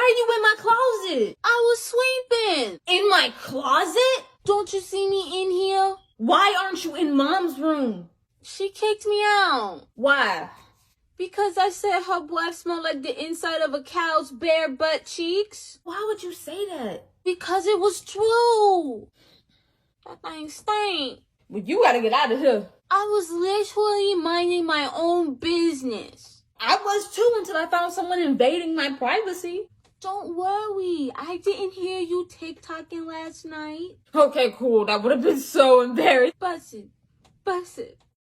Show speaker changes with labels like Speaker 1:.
Speaker 1: are you in my closet?
Speaker 2: I was sleeping.
Speaker 1: In my closet?
Speaker 2: Don't you see me in here?
Speaker 1: Why aren't you in Mom's room?
Speaker 2: She kicked me out.
Speaker 1: Why?
Speaker 2: Because I said her breath smelled like the inside of a cow's bare butt cheeks.
Speaker 1: Why would you say that?
Speaker 2: Because it was true. That thing stank.
Speaker 1: Well, you gotta get out of here.
Speaker 2: I was literally minding my own business.
Speaker 1: I was too until I found someone invading my privacy.
Speaker 2: Don't worry. I didn't hear you TikToking last night.
Speaker 1: Okay, cool. That would have been so embarrassing.
Speaker 2: Bust it. Bust it.